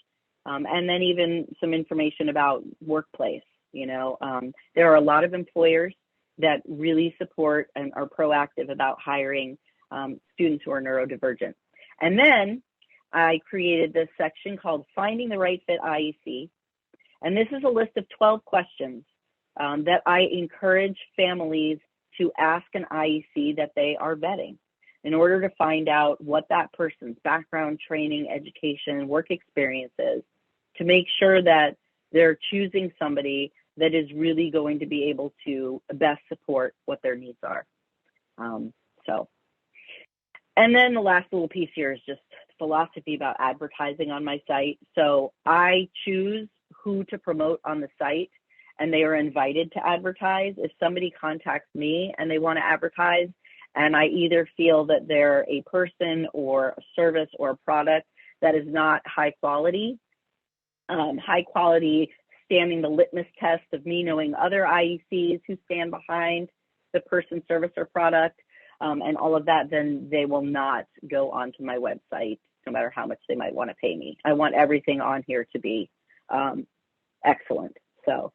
And then even some information about workplace. There are a lot of employers that really support and are proactive about hiring students who are neurodivergent. And then I created this section called Finding the Right Fit IEC. And this is a list of 12 questions that I encourage families to ask an IEC that they are vetting in order to find out what that person's background, training, education, work experience is, to make sure that they're choosing somebody that is really going to be able to best support what their needs are. So And then the last little piece here is just philosophy about advertising on my site. So I choose who to promote on the site, and they are invited to advertise. If somebody contacts me and they want to advertise, and I either feel that they're a person or a service or a product that is not high quality standing the litmus test of me knowing other IECs who stand behind the person, service, or product, and all of that, then they will not go onto my website, no matter how much they might want to pay me. I want everything on here to be excellent. So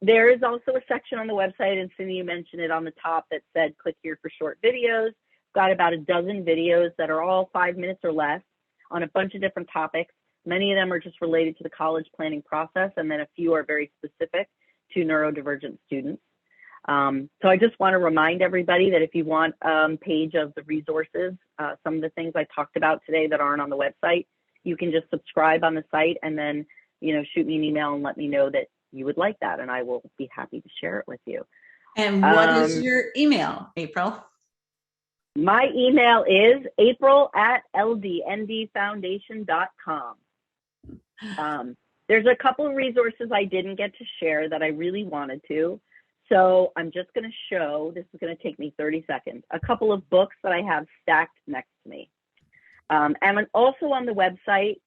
there is also a section on the website, and Cindy, you mentioned it on the top, that said, click here for short videos. Got about a dozen videos that are all 5 minutes or less on a bunch of different topics. Many of them are just related to the college planning process, and then a few are very specific to neurodivergent students. So I just want to remind everybody that if you want a page of the resources, some of the things I talked about today that aren't on the website, you can just subscribe on the site and then, shoot me an email and let me know that you would like that, and I will be happy to share it with you. And what is your email, April? My email is april@ldndfoundation.com. There's a couple of resources I didn't get to share that I really wanted to. So I'm just going to show, this is going to take me 30 seconds, a couple of books that I have stacked next to me. And also on the website,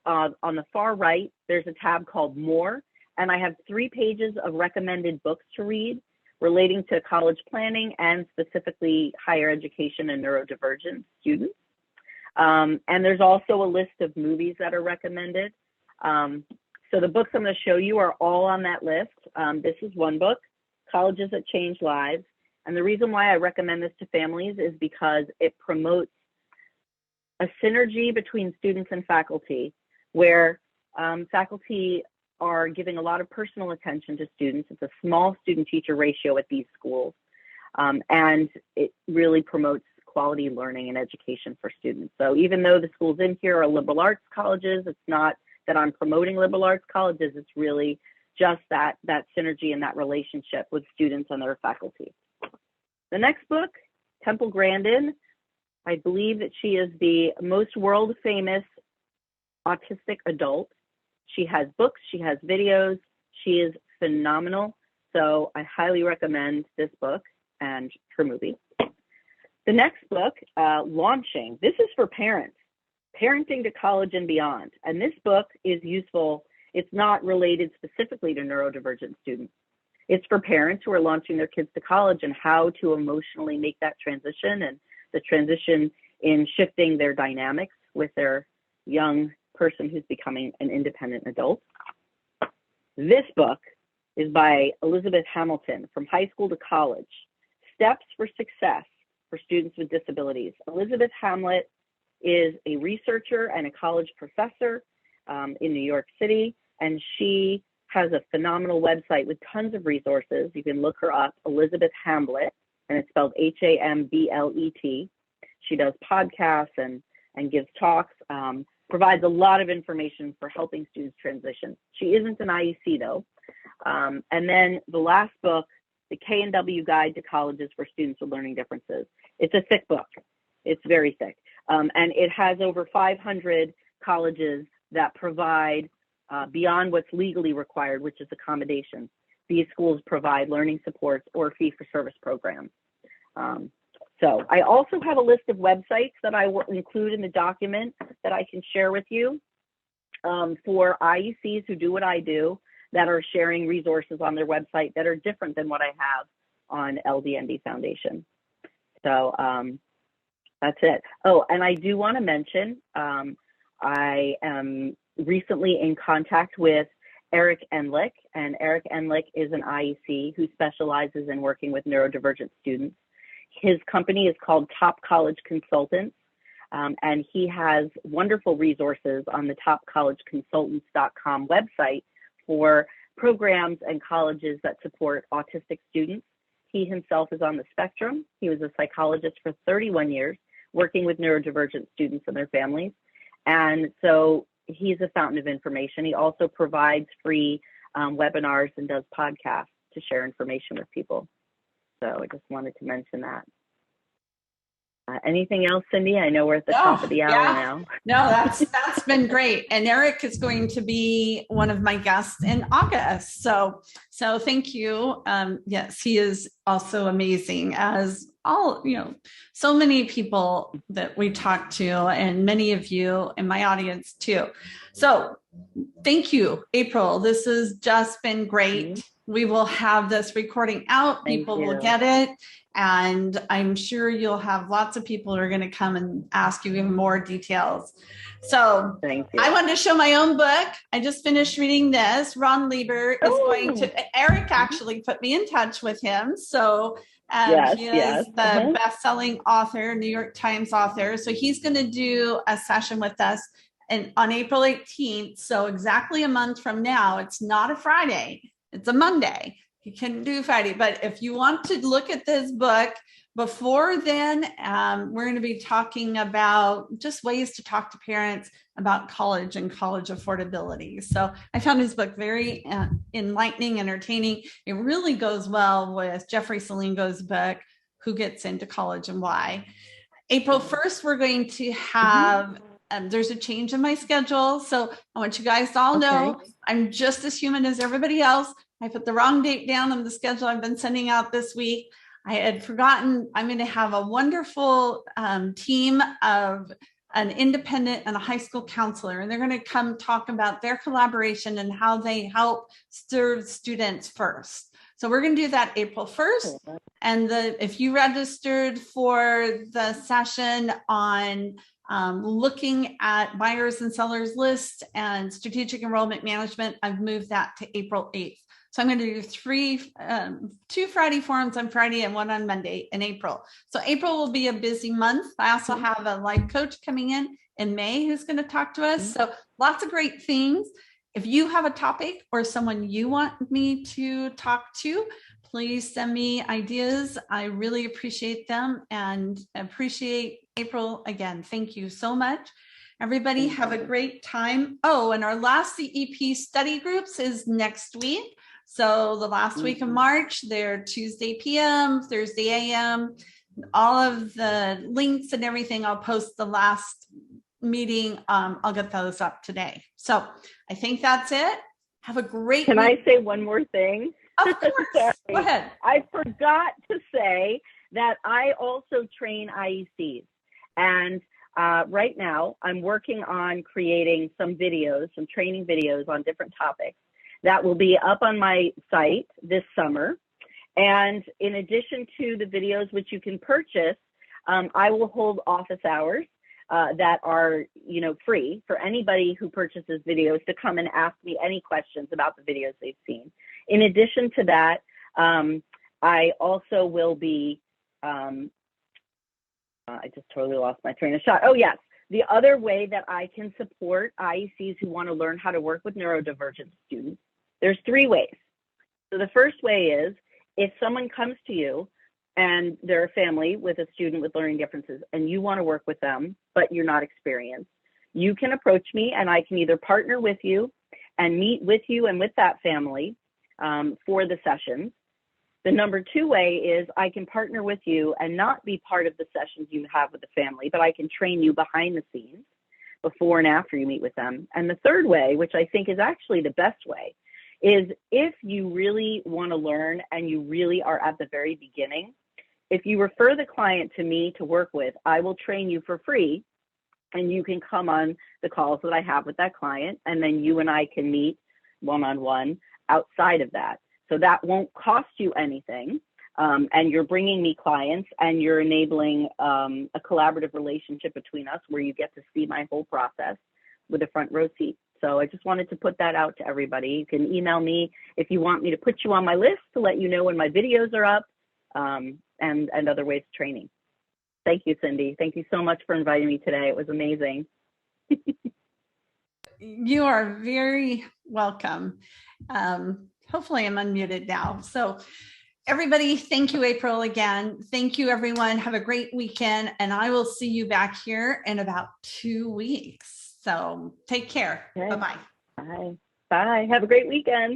on the far right, there's a tab called More, and I have 3 pages of recommended books to read relating to college planning and specifically higher education and neurodivergent students. And there's also a list of movies that are recommended. So the books I'm going to show you are all on that list. This is one book, Colleges That Change Lives. And the reason why I recommend this to families is because it promotes a synergy between students and faculty, where faculty are giving a lot of personal attention to students. It's a small student-teacher ratio at these schools, and it really promotes quality learning and education for students. So even though the schools in here are liberal arts colleges, it's not that I'm promoting liberal arts colleges, it's really just that synergy and that relationship with students and their faculty. The next book, Temple Grandin, I believe that she is the most world famous autistic adult. She has books, she has videos, she is phenomenal. So I highly recommend this book and her movie. The next book, Launching. This is for parents, parenting to college and beyond. And this book is useful. It's not related specifically to neurodivergent students. It's for parents who are launching their kids to college and how to emotionally make that transition, and the transition in shifting their dynamics with their young person who's becoming an independent adult. This book is by Elizabeth Hamilton, From High School to College, Steps for Success for Students with Disabilities. Elizabeth Hamlet is a researcher and a college professor in New York City, and she has a phenomenal website with tons of resources. You can look her up, Elizabeth Hamlet, and it's spelled H-A-M-B-L-E-T. She does podcasts and gives talks, provides a lot of information for helping students transition. She isn't an IEC though. And then the last book, The K&W Guide to Colleges for Students with Learning Differences. It's a thick book. It's very thick. And it has over 500 colleges that provide beyond what's legally required, which is accommodations. These schools provide learning supports or fee-for-service programs. So I also have a list of websites that I will include in the document that I can share with you for IECs who do what I do, that are sharing resources on their website that are different than what I have on LDND Foundation. So that's it. Oh, and I do want to mention, I am recently in contact with Eric Enlick, and Eric Enlick is an IEC who specializes in working with neurodivergent students. His company is called Top College Consultants, and he has wonderful resources on the topcollegeconsultants.com website for programs and colleges that support autistic students. He himself is on the spectrum. He was a psychologist for 31 years, working with neurodivergent students and their families. And so he's a fountain of information. He also provides free webinars and does podcasts to share information with people. So I just wanted to mention that. Anything else, Cindy? I know we're at the top of the hour now. No, that's been great. And Eric is going to be one of my guests in August. So thank you. Yes, he is also amazing, as all, so many people that we talk to, and many of you in my audience too. So thank you, April. This has just been great. Mm-hmm. We will have this recording out. People will get it. And I'm sure you'll have lots of people who are going to come and ask you even more details. So I wanted to show my own book. I just finished reading this. Ron Lieber is going to, Eric actually put me in touch with him. So he is the best-selling author, New York Times author. So he's going to do a session with us on April 18th. So exactly a month from now. It's not a Friday. It's a Monday. You can do Friday, but if you want to look at this book before then, we're going to be talking about just ways to talk to parents about college and college affordability. So I found his book very enlightening, entertaining. It really goes well with Jeffrey Salingo's book, Who Gets Into College and Why. April 1st, we're going to have, there's a change in my schedule. So I want you guys to all know I'm just as human as everybody else. I put the wrong date down on the schedule I've been sending out this week. I had forgotten I'm going to have a wonderful team of an independent and a high school counselor, and they're going to come talk about their collaboration and how they help serve students first. So we're going to do that April 1st. And if you registered for the session on looking at buyers and sellers lists and strategic enrollment management, I've moved that to April 8th. So I'm going to do two Friday forums on Friday and one on Monday in April. So April will be a busy month. I also have a life coach coming in May who's going to talk to us. So lots of great things. If you have a topic or someone you want me to talk to, please send me ideas. I really appreciate them and appreciate April again. Thank you so much. Everybody have a great time. Oh, and our last CEP study groups is next week. So the last week of March, they're Tuesday PM, Thursday AM, all of the links and everything. I'll post the last meeting. I'll get those up today. So I think that's it. Have a great week. I say one more thing? Of course. Go ahead. I forgot to say that I also train IECs. And right now I'm working on creating some videos, some training videos on different topics that will be up on my site this summer. And in addition to the videos which you can purchase, I will hold office hours that are, free for anybody who purchases videos to come and ask me any questions about the videos they've seen. In addition to that, I also will be, I just totally lost my train of thought. Oh, yes. The other way that I can support IECs who want to learn how to work with neurodivergent students, there's 3 ways. So the first way is if someone comes to you and they're a family with a student with learning differences and you want to work with them, but you're not experienced, you can approach me and I can either partner with you and meet with you and with that family for the sessions. The number 2 way is I can partner with you and not be part of the sessions you have with the family, but I can train you behind the scenes before and after you meet with them. And the third way, which I think is actually the best way, is if you really want to learn and you really are at the very beginning, if you refer the client to me to work with, I will train you for free and you can come on the calls that I have with that client, and then you and I can meet one-on-one outside of that. So that won't cost you anything, and you're bringing me clients and you're enabling a collaborative relationship between us where you get to see my whole process with a front row seat. So I just wanted to put that out to everybody. You can email me if you want me to put you on my list to let you know when my videos are up, and other ways of training. Thank you, Cindy. Thank you so much for inviting me today. It was amazing. You are very welcome. Hopefully I'm unmuted now. So everybody, thank you, April, again. Thank you, everyone. Have a great weekend. And I will see you back here in about 2 weeks. So take care. Okay. Bye-bye. Bye. Bye. Have a great weekend.